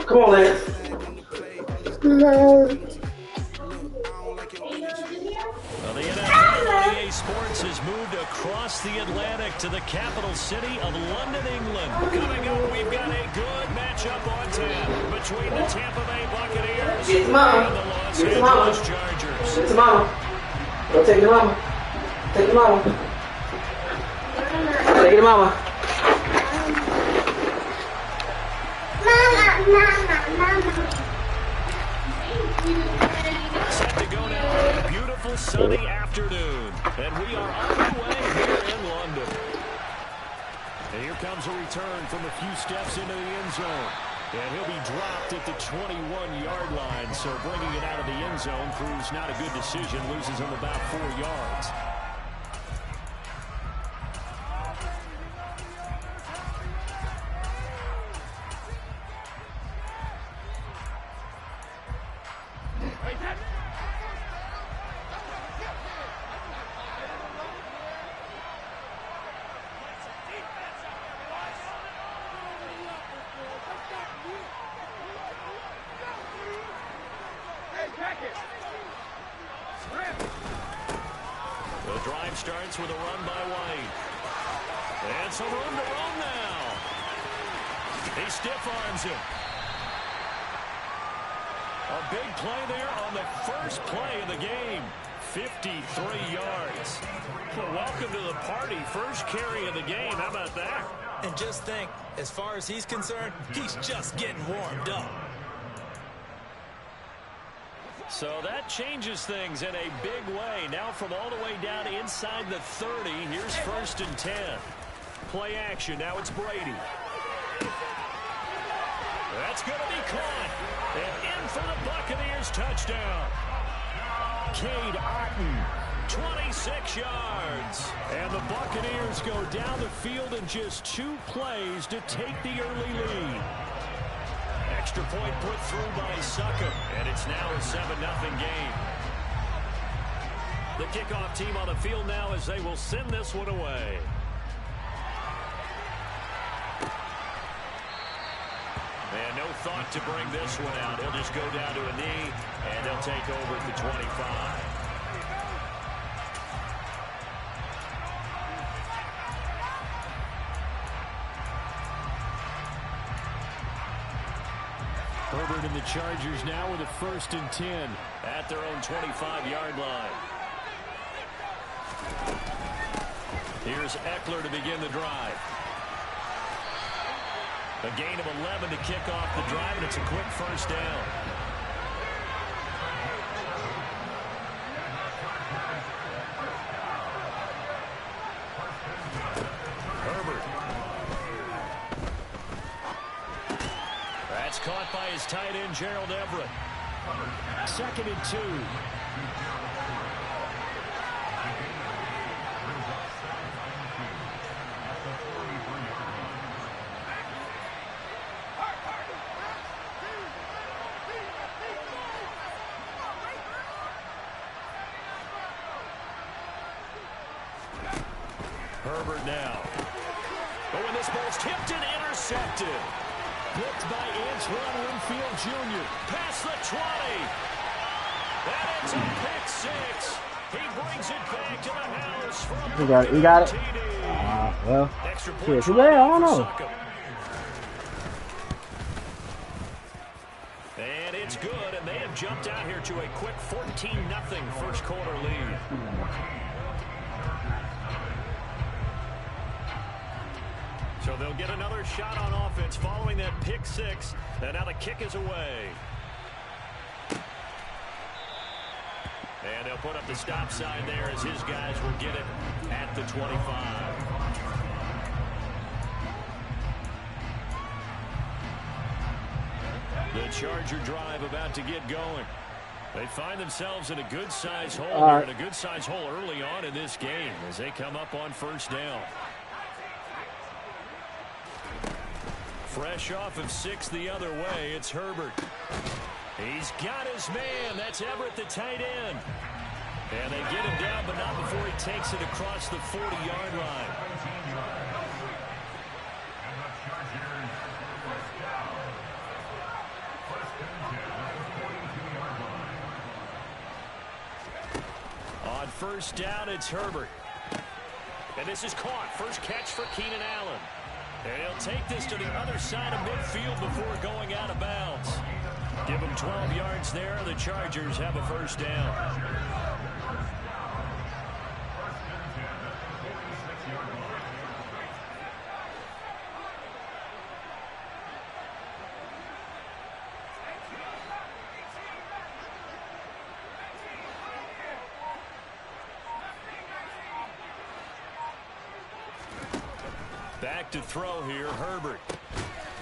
Come on, Lance. No. Well, the NFL on EA Sports has moved across the Atlantic to the capital city of London, England. Coming up, we've got a good matchup on tap between the Tampa Bay Buccaneers Get to mama. and the Los Get to mama. Angeles Chargers. Get to mama. Go take the mama. Take the mama. Take the mama. Set to go now on a beautiful sunny afternoon. And we are on the way here in London. And here comes a return from a few steps into the end zone. And he'll be dropped at the 21-yard line. So bringing it out of the end zone proves not a good decision. Loses him about 4 yards. The drive starts with a run by White. And some room to run now. He stiff-arms him. A big play there on the first play of the game. 53 yards. Well, welcome to the party. First carry of the game. How about that? And just think, as far as he's concerned, he's just getting warmed up. So that changes things in a big way. Now from all the way down inside the 30, here's 1st and 10. Play action. Now it's Brady. That's going to be caught. And in for the Buccaneers touchdown. Cade Otton, 26 yards. And the Buccaneers go down the field in just 2 plays to take the early lead. Extra point put through by Succop, and it's now a 7-0 game. The kickoff team on the field now as they will send this one away. And no thought to bring this one out. He'll just go down to a knee, and they'll take over at the 25. Herbert and the Chargers now with a 1st and 10 at their own 25-yard line. Here's Eckler to begin the drive. A gain of 11 to kick off the drive, and it's a quick 1st down. Herbert. That's caught by his tight end, Gerald Everett. 2nd and 2. Herbert now. Oh, and this ball's tipped and intercepted. Picked by Antoine Winfield Jr. Past the 20. That is a pick 6. He brings it back to the house from You got it. You got it. Well, shit, too bad. I don't know. And it's good, and they have jumped out here to a quick 14-0 first quarter lead. So they'll get another shot on offense following that pick 6. And now the kick is away. And they'll put up the stop sign there as his guys will get it at the 25. The Charger drive about to get going. They find themselves in a good-sized hole here, and a good-sized hole early on in this game as they come up on 1st down. Fresh off of 6 the other way, it's Herbert. He's got his man. That's Everett, the tight end. And they get him down, but not before he takes it across the 40-yard line. first down, it's Herbert. And this is caught. First catch for Keenan Allen. And he'll take this to the other side of midfield before going out of bounds. Give him 12 yards there. The Chargers have a first down. Back to throw here, Herbert.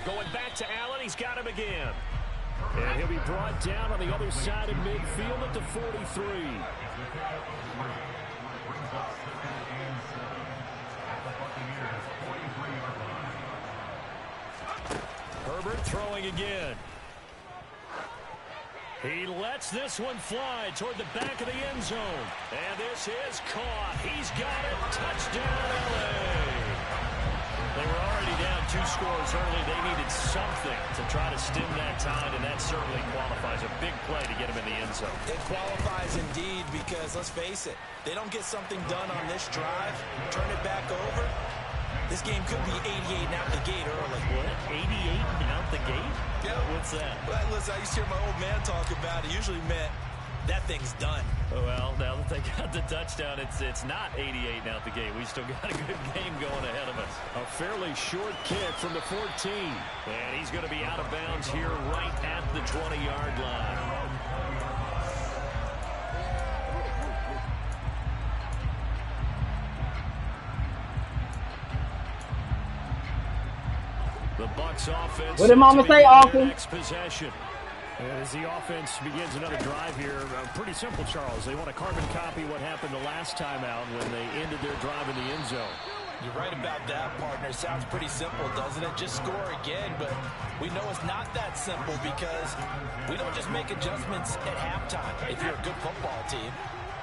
Going back to Allen, he's got him again. And he'll be brought down on the other side of midfield at the 43. Herbert throwing again. He lets this one fly toward the back of the end zone. And this is caught. He's got it. Touchdown, LA. They were already down 2 scores early. They needed something to try to stem that tide, and that certainly qualifies. A big play to get him in the end zone. It qualifies indeed because, let's face it, they don't get something done on this drive, turn it back over. This game could be 88 and out the gate early. What? 88 and out the gate? Yeah. What's that? Well, listen, I used to hear my old man talk about it. Usually meant that thing's done. Well, now that they got the touchdown, it's not 88 and out the gate. We still got a good game going ahead of us. A fairly short kick from the 14. And he's going to be out of bounds here right at the 20-yard line. The Bucs offense. What did Mama say, Uncle? Next possession. As the offense begins another drive here, pretty simple, Charles. They want to carbon copy what happened the last time out when they ended their drive in the end zone. You're right about that, partner. Sounds pretty simple, doesn't it? Just score again, but we know it's not that simple because we don't just make adjustments at halftime. If you're a good football team,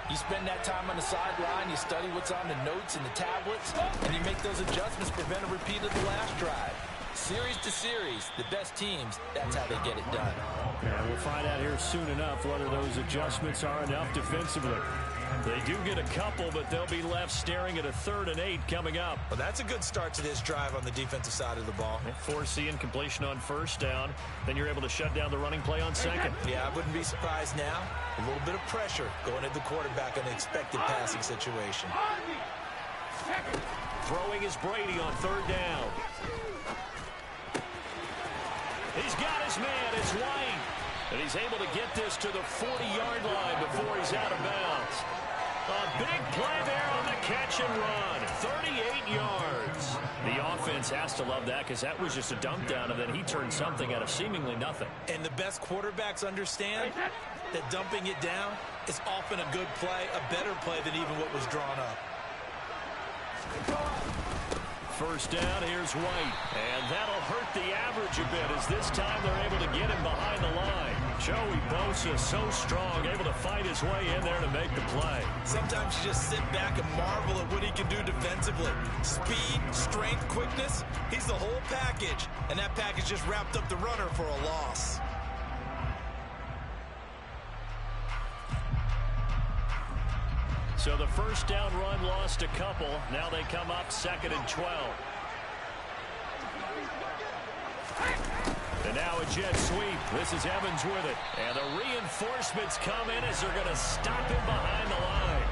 you spend that time on the sideline, you study what's on the notes and the tablets, and you make those adjustments, prevent a repeat of the last drive. Series to series, the best teams, that's how they get it done. And we'll find out here soon enough whether those adjustments are enough defensively. They do get a couple, but they'll be left staring at a 3rd and 8 coming up. Well, that's a good start to this drive on the defensive side of the ball. Force the incompletion on first down. Then you're able to shut down the running play on second. Yeah, I wouldn't be surprised now. A little bit of pressure going at the quarterback in an expected passing situation. Throwing is Brady on 3rd down. He's got his man. It's White. And he's able to get this to the 40-yard line before he's out of bounds. A big play there on the catch and run. 38 yards. The offense has to love that because that was just a dump down, and then he turned something out of seemingly nothing. And the best quarterbacks understand that dumping it down is often a good play, a better play than even what was drawn up. First down, here's White. And that'll hurt the average a bit as this time they're able to get him behind the line. Joey Bosa so strong, able to fight his way in there to make the play. Sometimes you just sit back and marvel at what he can do defensively. Speed, strength, quickness, he's the whole package. And that package just wrapped up the runner for a loss. So the first down run lost a couple. Now they come up 2nd and 12. And now a jet sweep. This is Evans with it. And the reinforcements come in as they're going to stop him behind the line.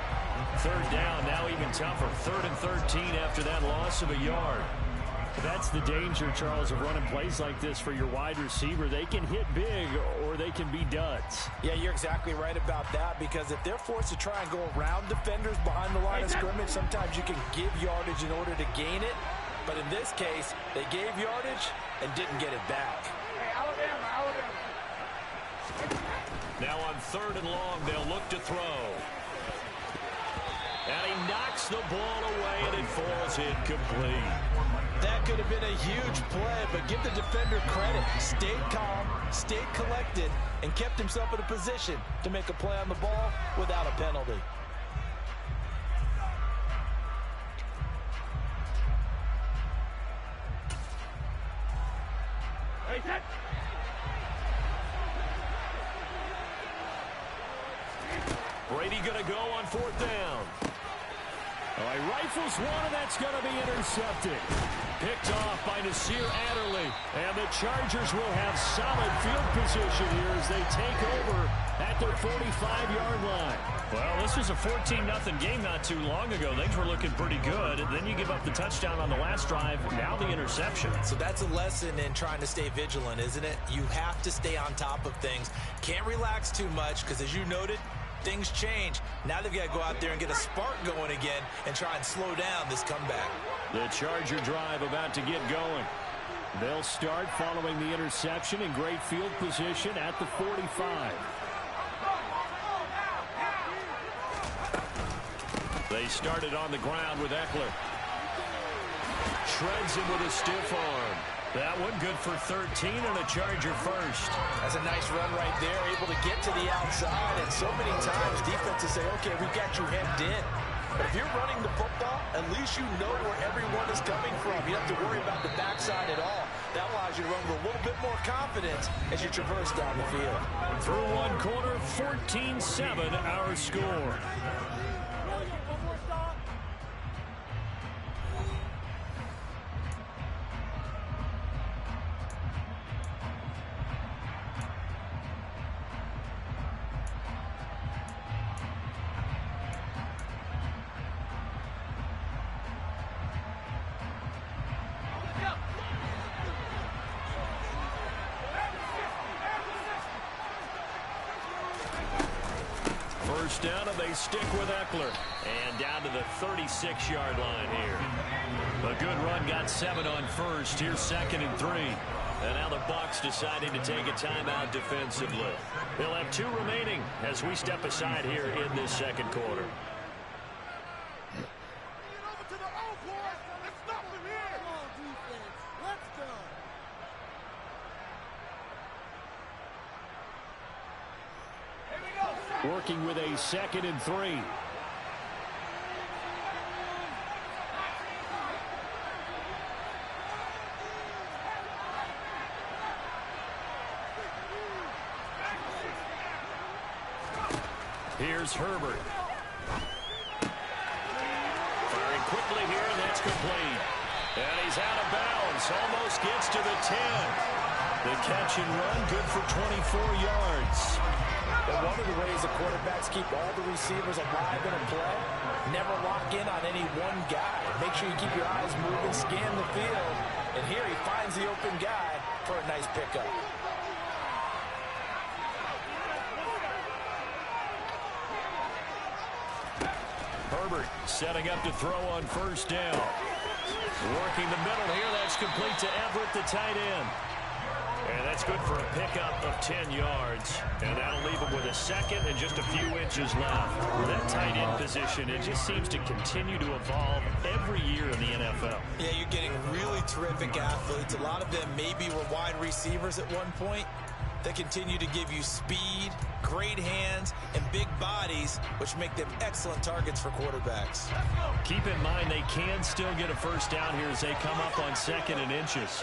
3rd down, now even tougher. 3rd and 13 after that loss of a yard. That's the danger, Charles, of running plays like this for your wide receiver. They can hit big or they can be duds. Yeah, you're exactly right about that because if they're forced to try and go around defenders behind the line of scrimmage, sometimes you can give yardage in order to gain it. But in this case, they gave yardage and didn't get it back. Now on 3rd and long, they'll look to throw. And he knocks the ball away and it falls incomplete. That could have been a huge play, but give the defender credit. Stayed calm, stayed collected, and kept himself in a position to make a play on the ball without a penalty. Brady Brady going to go on 4th down. Oh, he rifles one, and that's going to be intercepted. Picked off by Nasir Adderley. And the Chargers will have solid field position here as they take over at their 45-yard line. Well, this was a 14-0 game not too long ago. Things were looking pretty good. And then you give up the touchdown on the last drive. Now the interception. So that's a lesson in trying to stay vigilant, isn't it? You have to stay on top of things. Can't relax too much because, as you noted, things change. Now they've got to go out there and get a spark going again and try and slow down this comeback. The Charger drive about to get going. They'll start following the interception in great field position at the 45. They started on the ground with Eckler. Shreds him with a stiff arm. That one good for 13 and a Charger first. That's a nice run right there, able to get to the outside. And so many times defenses say, okay, we've got you hemmed in. But if you're running the football, at least you know where everyone is coming from. You don't have to worry about the backside at all. That allows you to run with a little bit more confidence as you traverse down the field. Through one quarter, 14-7 our score. First down, and they stick with Eckler. And down to the 36-yard line here. A good run, got 7 on first. Here's 2nd and 3. And now the Bucs deciding to take a timeout defensively. They'll have 2 remaining as we step aside here in this second quarter. Working with a 2nd and 3. Here's Herbert. Firing quickly here, and that's complete. And he's out of bounds. Almost gets to the 10. The catch and run, good for 24 yards. But one of the ways the quarterbacks keep all the receivers alive in a play, never lock in on any one guy. Make sure you keep your eyes moving, scan the field. And here he finds the open guy for a nice pickup. Herbert setting up to throw on first down. Working the middle here. That's complete to Everett, the tight end. And that's good for a pickup of 10 yards. And that'll leave him with a 2nd and just a few inches left. That tight end position, it just seems to continue to evolve every year in the NFL. Yeah, you're getting really terrific athletes. A lot of them maybe were wide receivers at one point. They continue to give you speed, great hands, and big bodies, which make them excellent targets for quarterbacks. Keep in mind they can still get a first down here as they come up on 2nd and inches.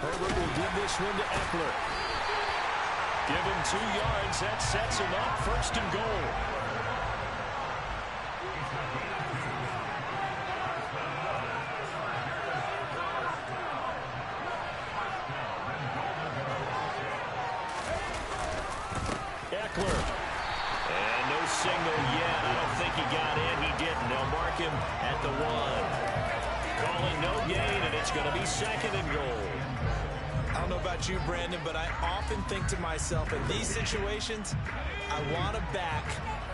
Herbert will give this one to Eckler. Give him 2 yards. That sets him up 1st and goal. Eckler. And no signal yet. I don't think he got in. He didn't. They'll mark him at the 1. Calling no gain, and it's going to be 2nd and goal. I don't know about you, Brandon, but I often think to myself, in these situations, I want a back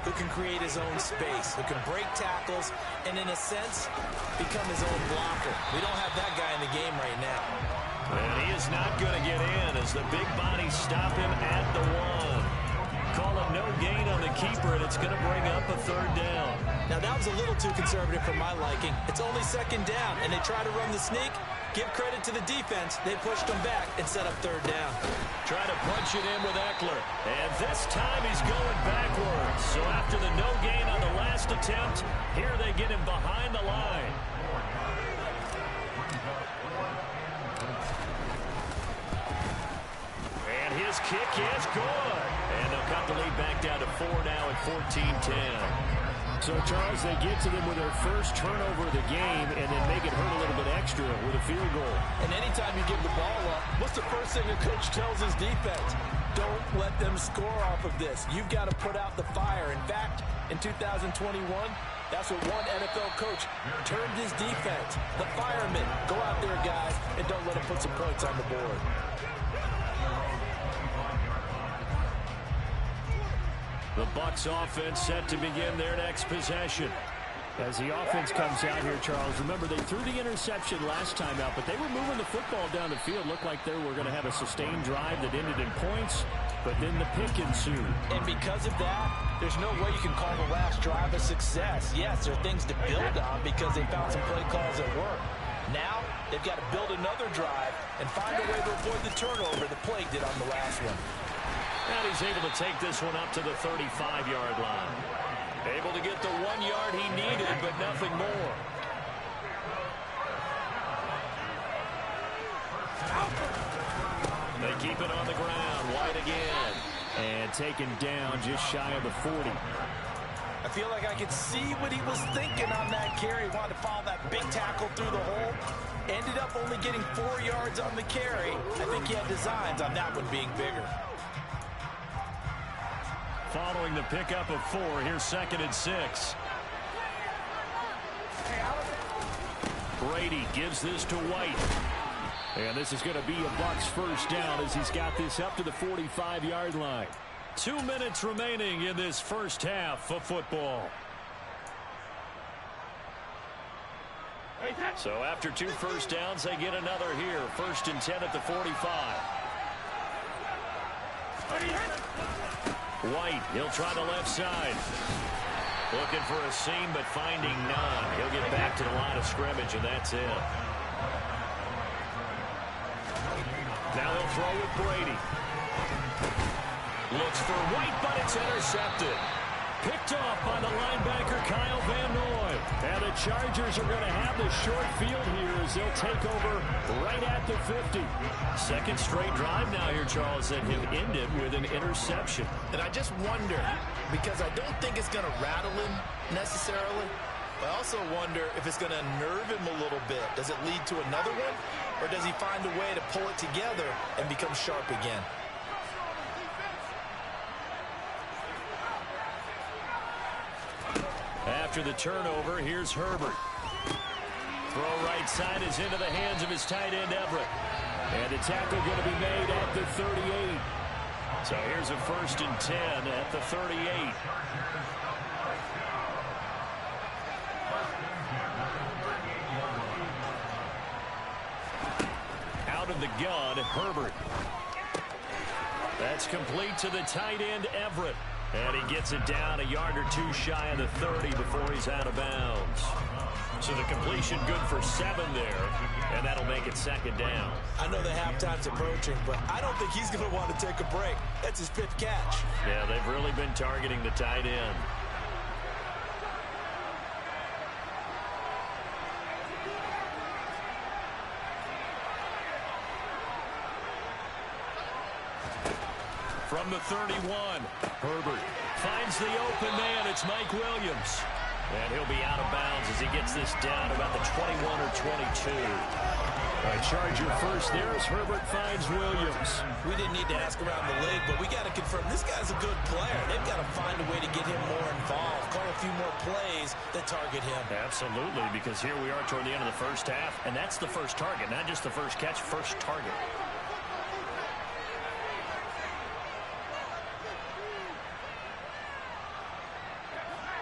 who can create his own space, who can break tackles, and in a sense, become his own blocker. We don't have that guy in the game right now. And he is not going to get in as the big bodies stop him at the 1. Call it no gain on the keeper, and it's going to bring up a 3rd down. Now, that was a little too conservative for my liking. It's only 2nd down, and they try to run the sneak. Give credit to the defense. They pushed him back and set up 3rd down. Try to punch it in with Eckler. And this time he's going backwards. So after the no gain on the last last attempt. Here they get him behind the line. And his kick is good. And they'll cut the lead back down to 4 now at 14-10. So, Charles, they get to them with their first turnover of the game and then make it hurt a little bit extra with a field goal. And anytime you give the ball up, what's the first thing a coach tells his defense? Don't let them score off of this. You've got to put out the fire. In fact, in 2021, that's what one NFL coach termed his defense. The firemen. Go out there, guys, and don't let them put some points on the board. The Bucs offense set to begin their next possession. As the offense comes out here, Charles, remember they threw the interception last time out, but they were moving the football down the field. Looked like they were going to have a sustained drive that ended in points, but then the pick ensued. And because of that, there's no way you can call the last drive a success. Yes, there are things to build on because they found some play calls that work. Now, they've got to build another drive and find a way to avoid the turnover the play did on the last one. And he's able to take this one up to the 35-yard line. Able to get the 1 yard he needed, but nothing more. They keep it on the ground. White again. And taken down just shy of the 40. I feel like I could see what he was thinking on that carry. He wanted to follow that big tackle through the hole. Ended up only getting 4 yards on the carry. I think he had designs on that one being bigger. Following the pickup of 4, here's 2nd and 6. Brady gives this to White. And this is going to be a Bucs first down as he's got this up to the 45-yard line. 2 minutes remaining in this first half of football. So after 2 first downs, they get another here. 1st and 10 at the 45. White, he'll try the left side. Looking for a seam, but finding none. He'll get back to the line of scrimmage, and that's it. Now he'll throw with Brady. Looks for White, but it's intercepted. Picked off by the linebacker, Kyle Van Noy. And the Chargers are going to have the short field here as they'll take over right at the 50. 2nd straight drive now here, Charles, that have ended with an interception. And I just wonder, because I don't think it's going to rattle him necessarily, I also wonder if it's going to nerve him a little bit. Does it lead to another one? Or does he find a way to pull it together and become sharp again? After the turnover, here's Herbert. Throw right side is into the hands of his tight end, Everett. And the tackle going to be made at the 38. So here's a 1st and 10 at the 38. Out of the gun, Herbert. That's complete to the tight end, Everett. And he gets it down a yard or 2 shy of the 30 before he's out of bounds. So the completion good for 7 there, and that'll make it 2nd down. I know the halftime's approaching, but I don't think he's going to want to take a break. That's his 5th catch. Yeah, they've really been targeting the tight end. From the 31, Herbert finds the open man. It's Mike Williams. And he'll be out of bounds as he gets this down about the 21 or 22. A Charger first there as Herbert finds Williams. We didn't need to ask around the league, but we got to confirm this guy's a good player. They've got to find a way to get him more involved, call a few more plays that target him. Absolutely, because here we are toward the end of the first half, and that's the first target, not just the first catch, first target.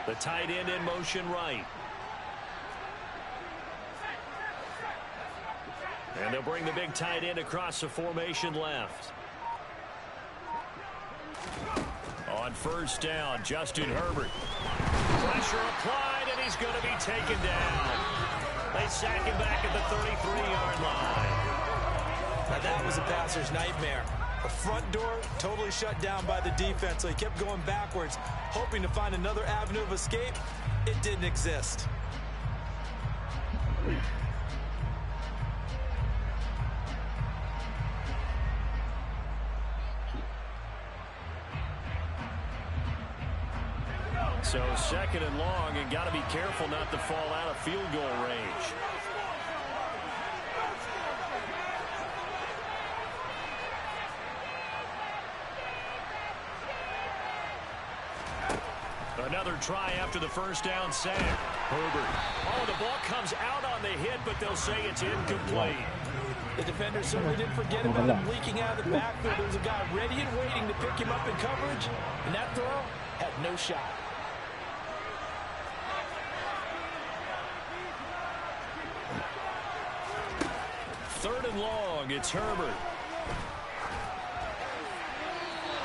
The tight end in motion right. And they'll bring the big tight end across the formation left. On 1st down, Justin Herbert. Pressure applied, and he's going to be taken down. They sack him back at the 33-yard line. Now that was a passer's nightmare. The front door totally shut down by the defense, so he kept going backwards, hoping to find another avenue of escape. It didn't exist. So second and long, and got to be careful not to fall out of field goal range. Another try after the first down sack. Herbert. Oh, the ball comes out on the hit, but they'll say it's incomplete. The defender certainly didn't forget about him leaking out of the backfield. There was a guy ready and waiting to pick him up in coverage, and that throw had no shot. Third and long, it's Herbert.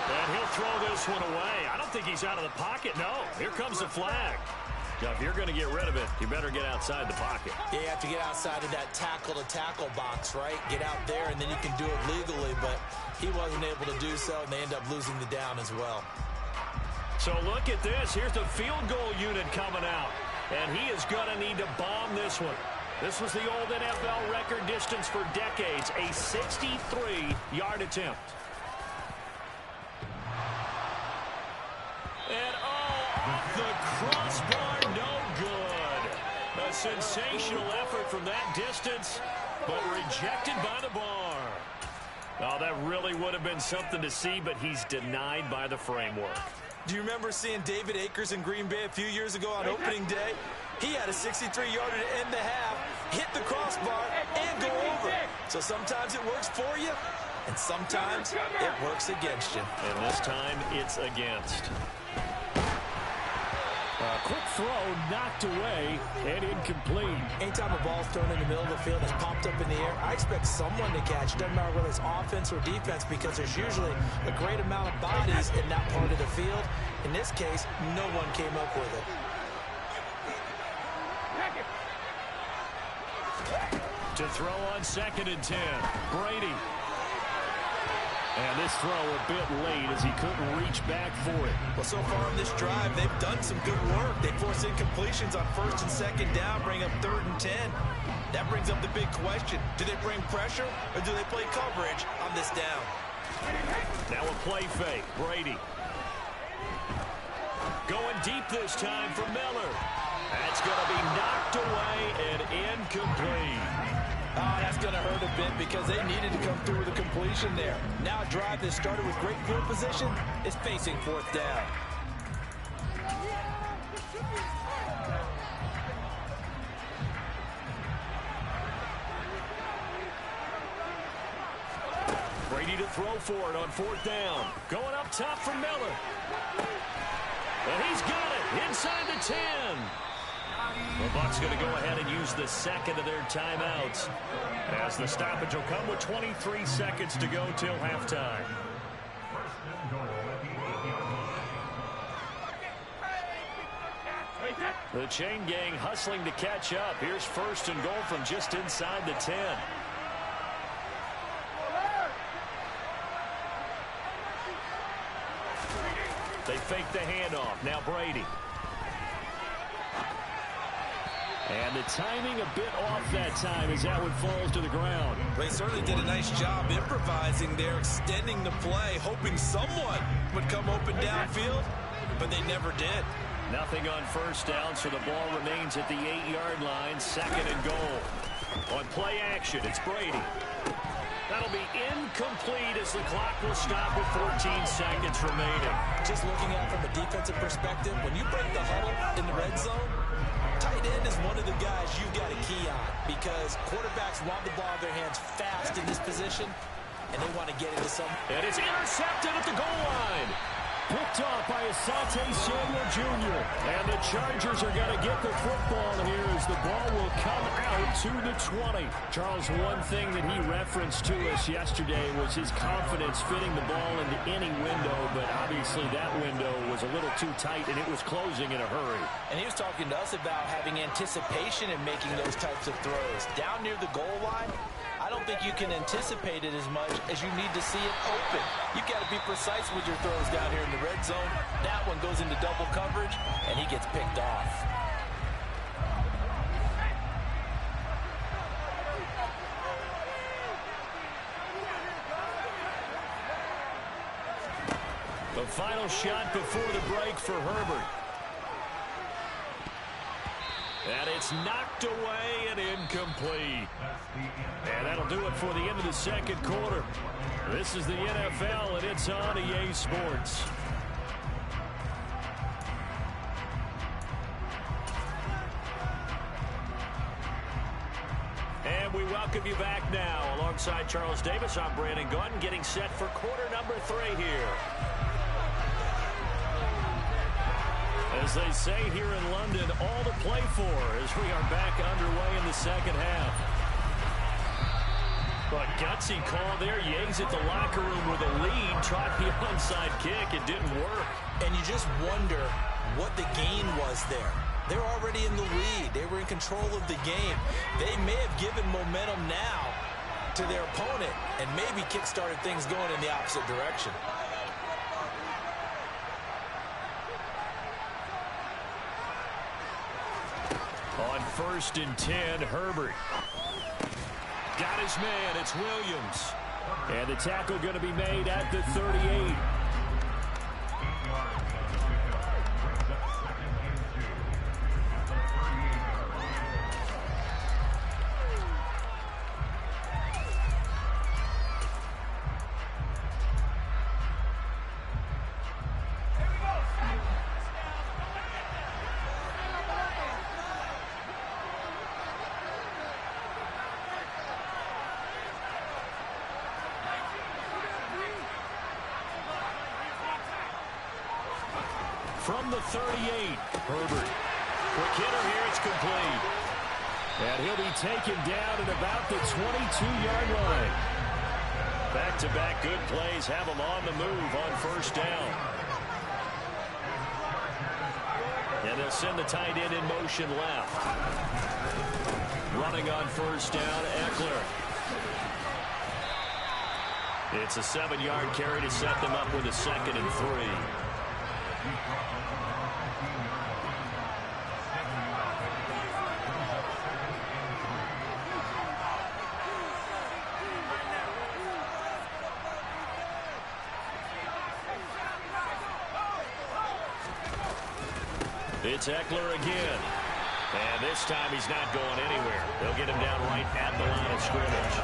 And he'll throw this one away. I don't think he's out of the pocket. No, here comes the flag. Now, if you're going to get rid of it, you better get outside the pocket. Yeah, you have to get outside of that tackle-to-tackle box, right? Get out there, and then you can do it legally. But he wasn't able to do so, and they end up losing the down as well. So look at this. Here's the field goal unit coming out. And he is going to need to bomb this one. This was the old NFL record distance for decades, a 63-yard attempt. And off the crossbar, no good. A sensational effort from that distance, but rejected by the bar. Oh, that really would have been something to see, but he's denied by the framework. Do you remember seeing David Akers in Green Bay a few years ago on opening day? He had a 63-yarder to end the half, hit the crossbar, and go over. So sometimes it works for you, and sometimes it works against you. And this time, it's against. A quick throw knocked away and incomplete. Anytime a ball's thrown in the middle of the field and it's popped up in the air, I expect someone to catch. Doesn't matter whether it's offense or defense, because there's usually a great amount of bodies in that part of the field. In this case, no one came up with it. To throw on 2nd and 10, Brady. And this throw a bit late as he couldn't reach back for it. Well, so far on this drive, they've done some good work. They force incompletions on 1st and 2nd down, bring up 3rd and 10. That brings up the big question. Do they bring pressure or do they play coverage on this down? Now a play fake, Brady. Going deep this time for Miller. That's going to be knocked away and incomplete. Oh, that's going to hurt a bit because they needed to come through with a completion there. Now a drive that started with great field position is facing 4th down. Brady to throw for it on 4th down. Going up top for Miller. And he's got it inside the 10. The Bucs going to go ahead and use the second of their timeouts, as the stoppage will come with 23 seconds to go till halftime. The chain gang hustling to catch up. Here's 1st and goal from just inside the 10. They fake the handoff. Now Brady. And the timing a bit off that time as that one falls to the ground. They certainly did a nice job improvising there, extending the play, hoping someone would come open downfield, but they never did. Nothing on 1st down, so the ball remains at the 8-yard line, 2nd and goal. On play action, it's Brady. That'll be incomplete as the clock will stop with 14 seconds remaining. Just looking at it from a defensive perspective, when you break the huddle in the red zone, tight end is one of the guys you've got a key on, because quarterbacks want the ball in their hands fast in this position, and they want to get into some. And it's intercepted at the goal line. Picked off by Asante Samuel Jr. And the Chargers are going to get the football here as the ball will come out to the 20. Charles, one thing that he referenced to us yesterday was his confidence fitting the ball into any window, but obviously that window was a little too tight and it was closing in a hurry. And he was talking to us about having anticipation in making those types of throws. Down near the goal line, I don't think you can anticipate it as much as you need to see it open. You've got to be precise with your throws down here in the red zone. That one goes into double coverage, and he gets picked off. The final shot before the break for Herbert. And it's knocked away and incomplete. And that'll do it for the end of the second quarter. This is the NFL, and it's on EA Sports. And we welcome you back now. Alongside Charles Davis, I'm Brandon Gaudin, getting set for quarter number 3 here. As they say here in London, all to play for as we are back underway in the second half. But gutsy call there. Yates at the locker room with a lead. Tried the onside kick. It didn't work. And you just wonder what the gain was there. They're already in the lead. They were in control of the game. They may have given momentum now to their opponent and maybe kick-started things going in the opposite direction. On 1st and 10, Herbert. Got his man. It's Williams. And the tackle going to be made at the 38. From the 38, Herbert. Quick hitter here, it's complete. And he'll be taken down at about the 22-yard line. Back-to-back good plays have him on the move on 1st down. And they'll send the tight end in motion left. Running on 1st down, Eckler. It's a 7-yard carry to set them up with a 2nd and 3. It's Eckler again. And this time he's not going anywhere. They'll get him down right at the line of scrimmage.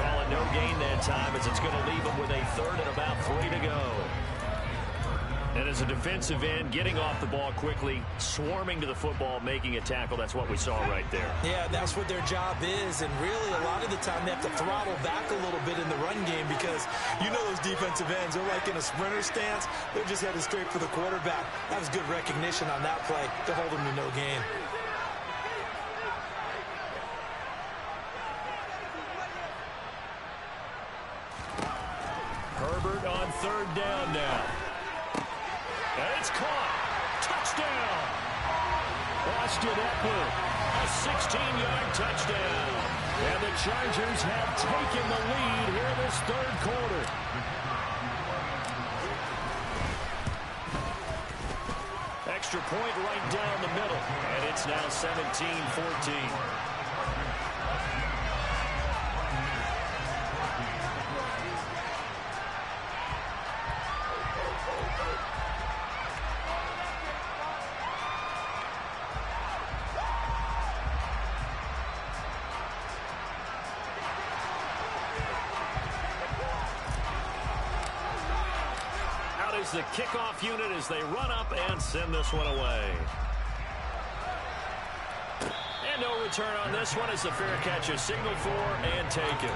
Call it no gain that time as it's going to leave him with a 3rd and about 3 to go. And as a defensive end, getting off the ball quickly, swarming to the football, making a tackle, that's what we saw right there. Yeah, that's what their job is, and really a lot of the time they have to throttle back a little bit in the run game because you know those defensive ends, they're like in a sprinter stance, they're just headed straight for the quarterback. That was good recognition on that play to hold them to no gain. Herbert on 3rd down now. And it's caught. Touchdown. Austin Eckler, a 16-yard touchdown. And the Chargers have taken the lead here in this 3rd quarter. Extra point right down the middle. And it's now 17-14. The kickoff unit as they run up and send this one away. And no return on this one as the fair catch is signaled for and taken.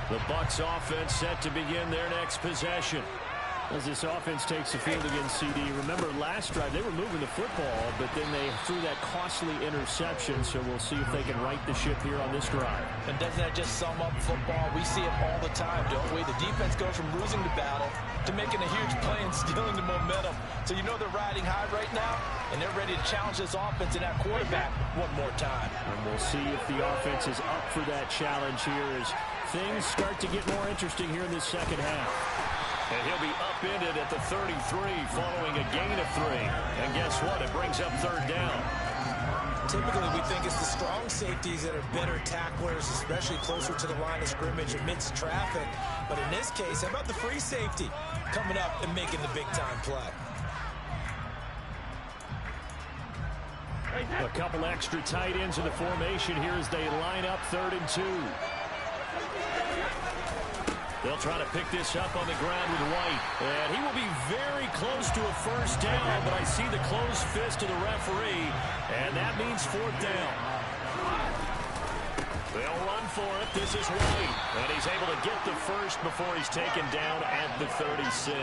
The Bucs offense set to begin their next possession. As this offense takes the field against CD, remember last drive they were moving the football, but then they threw that costly interception, so we'll see if they can right the ship here on this drive. And doesn't that just sum up football? We see it all the time, don't we? The defense goes from losing the battle to making a huge play and stealing the momentum. So you know they're riding high right now, and they're ready to challenge this offense and that quarterback one more time. And we'll see if the offense is up for that challenge here as things start to get more interesting here in this second half. And he'll be upended at the 33 following a gain of 3. And guess what? It brings up third down. Typically, we think it's the strong safeties that are better tacklers, especially closer to the line of scrimmage amidst traffic. But in this case, how about the free safety coming up and making the big-time play? A couple extra tight ends in the formation here as they line up 3rd and 2. They'll try to pick this up on the ground with White. And he will be very close to a first down, but I see the closed fist of the referee, and that means 4th down. They'll run for it. This is White. And he's able to get the first before he's taken down at the 36.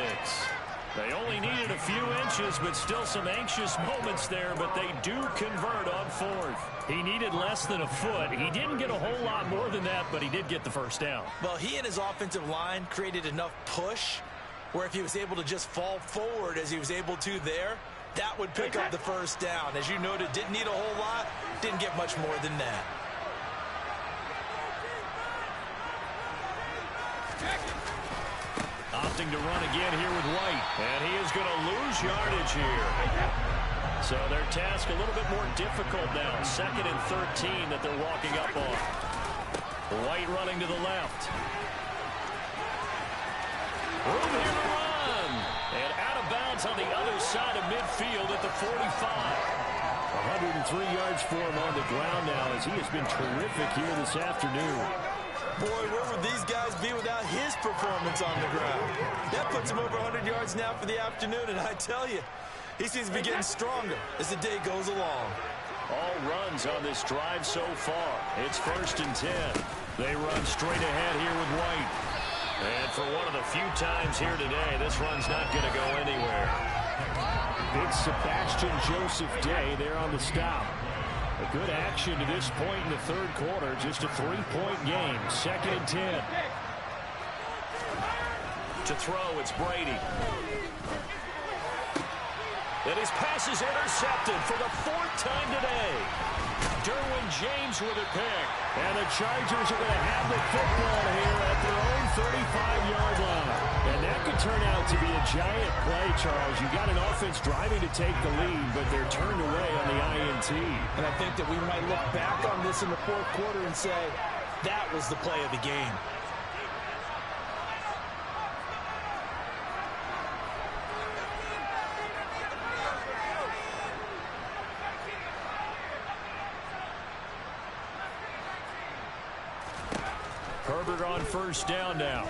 They only needed a few inches, but still some anxious moments there, but they do convert on 4th. He needed less than a foot. He didn't get a whole lot more than that, but he did get the first down. Well, he and his offensive line created enough push where if he was able to just fall forward as he was able to there, that would pick up the first down. As you noted, didn't need a whole lot, didn't get much more than that. Opting to run again here with White. And he is going to lose yardage here. So their task a little bit more difficult now. 2nd and 13 that they're walking up on. White running to the left. Room here to run. And out of bounds on the other side of midfield at the 45. 103 yards for him on the ground now as he has been terrific here this afternoon. Boy, where would these guys be without his performance on the ground? That puts him over 100 yards now for the afternoon, and I tell you, he seems to be getting stronger as the day goes along. All runs on this drive so far. It's 1st and 10. They run straight ahead here with White. And for one of the few times here today, this run's not going to go anywhere. Big Sebastian Joseph Day there on the stop. A good action to this point in the 3rd quarter. Just a 3-point game. 2nd and 10. To throw, it's Brady. And his pass is intercepted for the 4th time today. Derwin James with a pick. And the Chargers are going to have the football here at their own 35-yard line. And that could turn out to be a giant play, Charles. You got an offense driving to take the lead, but they're turned away on the INT. And I think that we might look back on this in the 4th quarter and say, that was the play of the game. Herbert on first down now.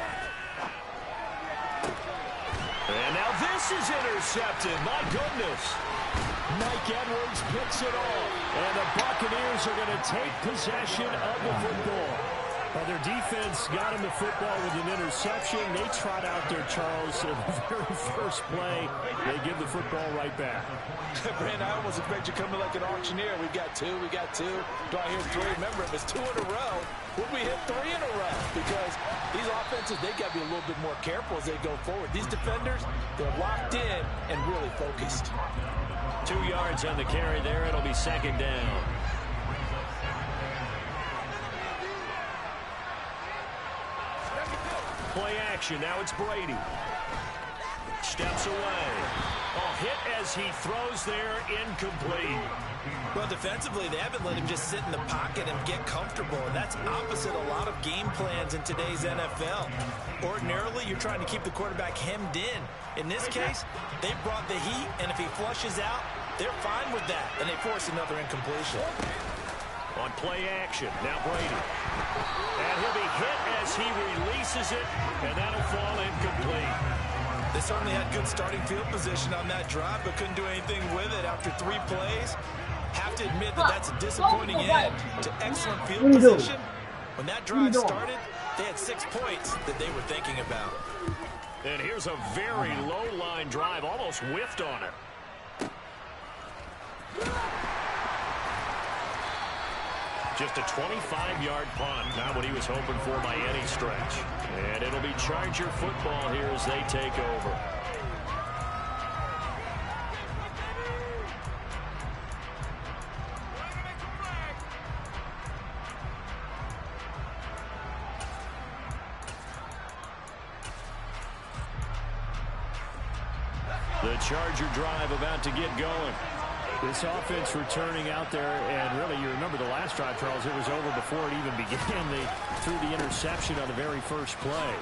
And now this is intercepted. My goodness. Mike Edwards picks it off. And the Buccaneers are going to take possession of the football. Well, their defense got him the football with an interception. They trot out there, Charles, in the very first play. They give the football right back. Brandon, I almost expect you coming like an auctioneer. We got 2, we got 2. Do I hear 3? Remember, if it's 2 in a row, would we hit 3 in a row? Because these offenses, they got to be a little bit more careful as they go forward. These defenders, they're locked in and really focused. 2 yards on the carry there. It'll be 2nd down. Play action. Now it's Brady. Steps away. Oh, hit as he throws there. Incomplete. Well, defensively, they haven't let him just sit in the pocket and get comfortable. And that's opposite a lot of game plans in today's NFL. Ordinarily, you're trying to keep the quarterback hemmed in. In this case, they brought the heat, and if he flushes out, they're fine with that. And they force another incompletion. On play action, now Brady. And he'll be hit as he releases it, and that'll fall incomplete. They certainly had good starting field position on that drive, but couldn't do anything with it after 3 plays. Have to admit that that's a disappointing end to excellent field position. When that drive started, they had 6 points that they were thinking about. And here's a very low-line drive, almost whiffed on it. Just a 25-yard punt, not what he was hoping for by any stretch. And it'll be Charger football here as they take over. The Charger drive about to get going. This offense returning out there, and really, you remember the last drive, Charles, it was over before it even began. They threw the interception on the very first play.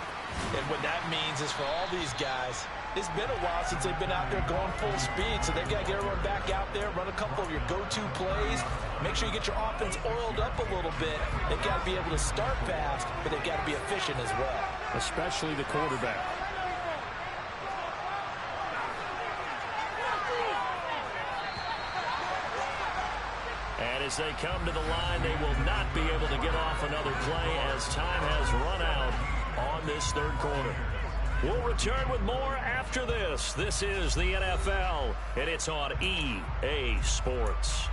And what that means is for all these guys, it's been a while since they've been out there going full speed, so they've got to get everyone back out there, run a couple of your go-to plays, make sure you get your offense oiled up a little bit. They've got to be able to start fast, but they've got to be efficient as well. Especially the quarterback. And as they come to the line, they will not be able to get off another play as time has run out on this third quarter. We'll return with more after this. This is the NFL, and it's on EA Sports.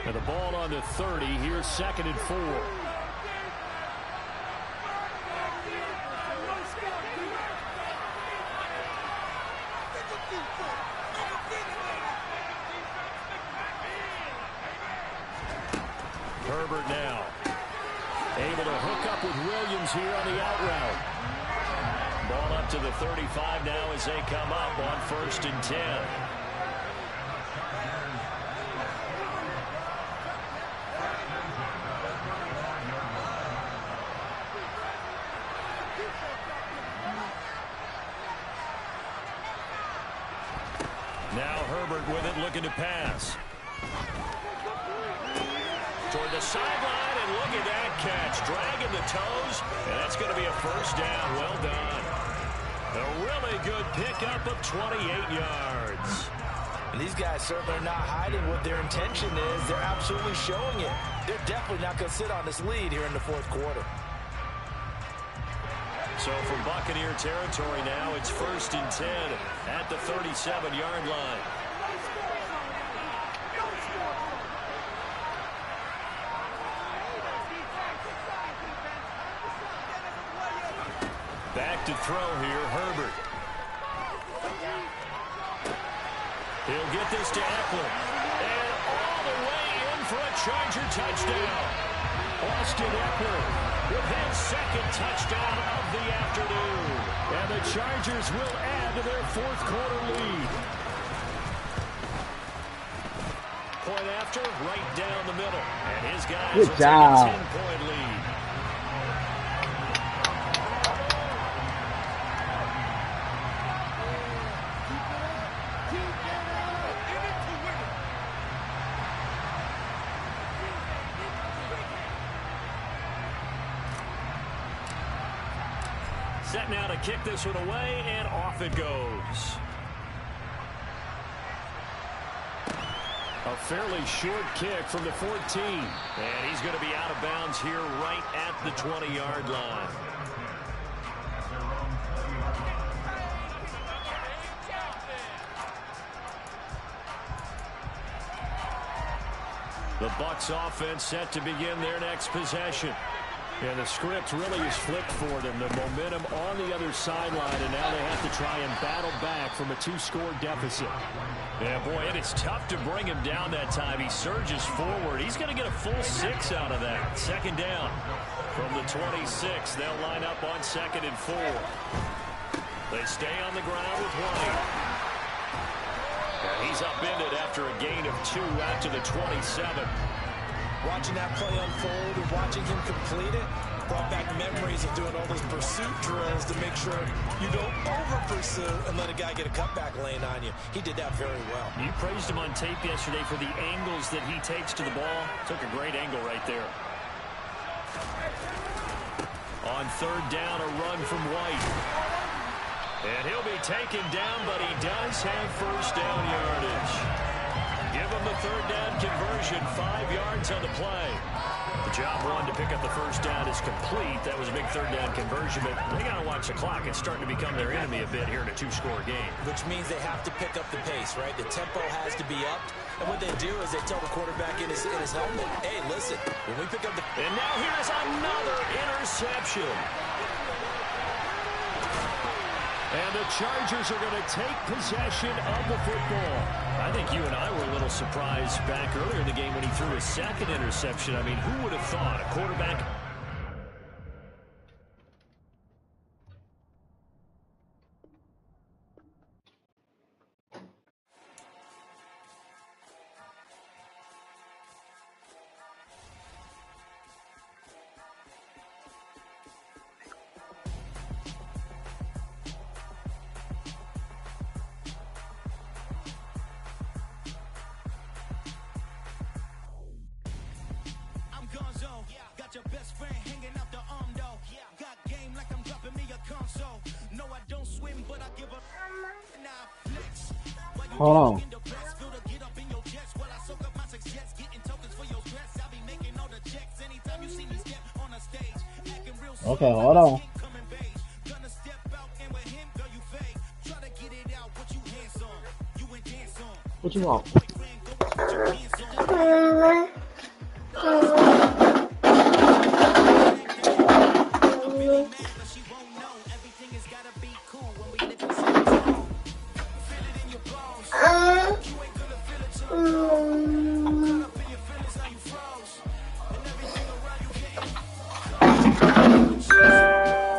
And the ball on the 30. Here's 2nd and 4. Herbert now able to hook up with Williams here on the out route. Ball up to the 35 now as they come up on 1st and 10. Now Herbert with it, looking to pass. Toward the sideline, and look at that catch. Dragging the toes, and that's going to be a first down. Well done. A really good pickup of 28 yards. And these guys certainly are not hiding what their intention is. They're absolutely showing it. They're definitely not going to sit on this lead here in the 4th quarter. So from Buccaneer territory now, it's 1st and 10 at the 37-yard line. Back to throw here, Herbert. He'll get this to Eckler. And all the way in for a Charger touchdown. Austin Eckler with his 2nd touchdown of the afternoon. And the Chargers will add to their 4th quarter lead. Point after, right down the middle. And his guys will take a 10-point lead. Set now to kick this one away, and off it goes. A fairly short kick from the 14. And he's going to be out of bounds here right at the 20-yard line. The Bucs offense set to begin their next possession. And the script really is flipped for them. The momentum on the other sideline, and now they have to try and battle back from a 2-score deficit. Yeah, boy, it is tough to bring him down that time. He surges forward. He's going to get a full 6 out of that. 2nd down from the 26. They'll line up on 2nd and 4. They stay on the ground with White. And he's upended after a gain of 2 out to the 27. Watching that play unfold and watching him complete it, Brought back memories of doing all those pursuit drills to make sure you don't over-pursue and let a guy get a cutback lane on you. He did that very well. You praised him on tape yesterday for the angles that he takes to the ball. Took a great angle right there. On third down, a run from White. And he'll be taken down, but he does have first down yardage. Give him the third down conversion, 5 yards on the play. The job one to pick up the first down is complete. That was a big third down conversion, but they got to watch the clock. It's starting to become their enemy a bit here in a 2-score game. Which means they have to pick up the pace, right? The tempo has to be upped. And what they do is they tell the quarterback in his helmet, hey, listen, when we pick up the... And now here's another interception. And the Chargers are going to take possession of the football. I think you and I were a little surprised back earlier in the game when he threw his second interception. I mean, who would have thought a quarterback... Got your best friend hanging out the arm though. Got game like I'm dropping me a console. No, I don't swim, but I give a flex. Hold on. Get up in your chest while I soak up my success. Getting tokens for your stress. I'll be making all the checks anytime you see me step on a stage. Acting real Okay, hold on. Gonna step out and with him, girl, you fake. Try to get it out, what you handsome. You ain't dance on. What you want?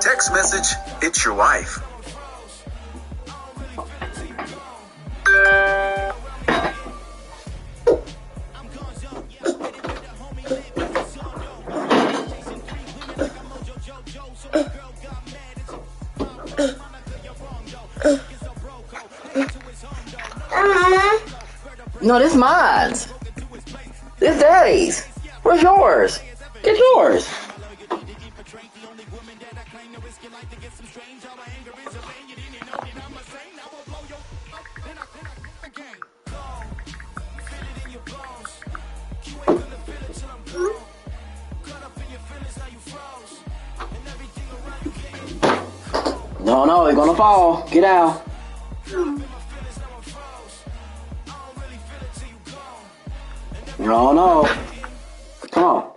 Text message, it's your wife. No, this mine's. This daddy's. Where's yours? Get yours. No, you're gonna fall. Get out. No. Come on.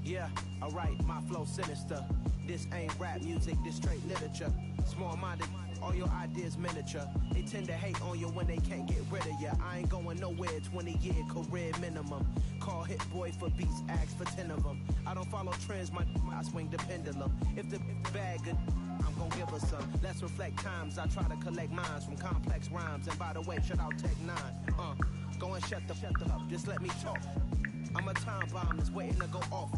Yeah, alright, my flow sinister. This ain't rap music, this straight literature. Small-minded, all your ideas miniature. They tend to hate on you when they can't get rid of you. I ain't going nowhere, 20-year career minimum. Call Hit Boy for beats, ask for 10 of them. I don't follow trends, I swing the pendulum. If the bag good, I'm gonna give her some. Let's reflect times, I try to collect minds from complex rhymes. And by the way, shut out Tech 9. Go and shut the up, just let me talk. I'm a time bomb that's waiting to go off.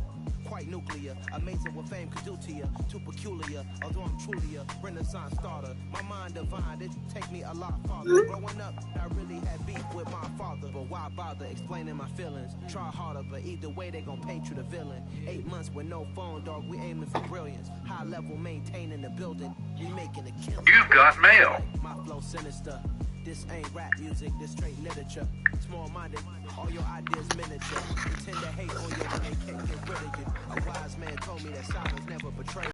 Quite nuclear, amazing what fame could do to you. Too peculiar, although I'm truly a renaissance starter. My mind divine, it take me a lot farther. Growing up, I really had beef with my father. But why bother explaining my feelings? Try harder, but either way they gon' paint you the villain. 8 months with no phone, dog, we aiming for brilliance. High level maintaining the building, we making a kill. You've got mail. My flow sinister. This ain't rap music, this straight literature. Small-minded, all your ideas miniature. They tend to hate on you when they can't get rid of you. A wise man told me that silence never betrays.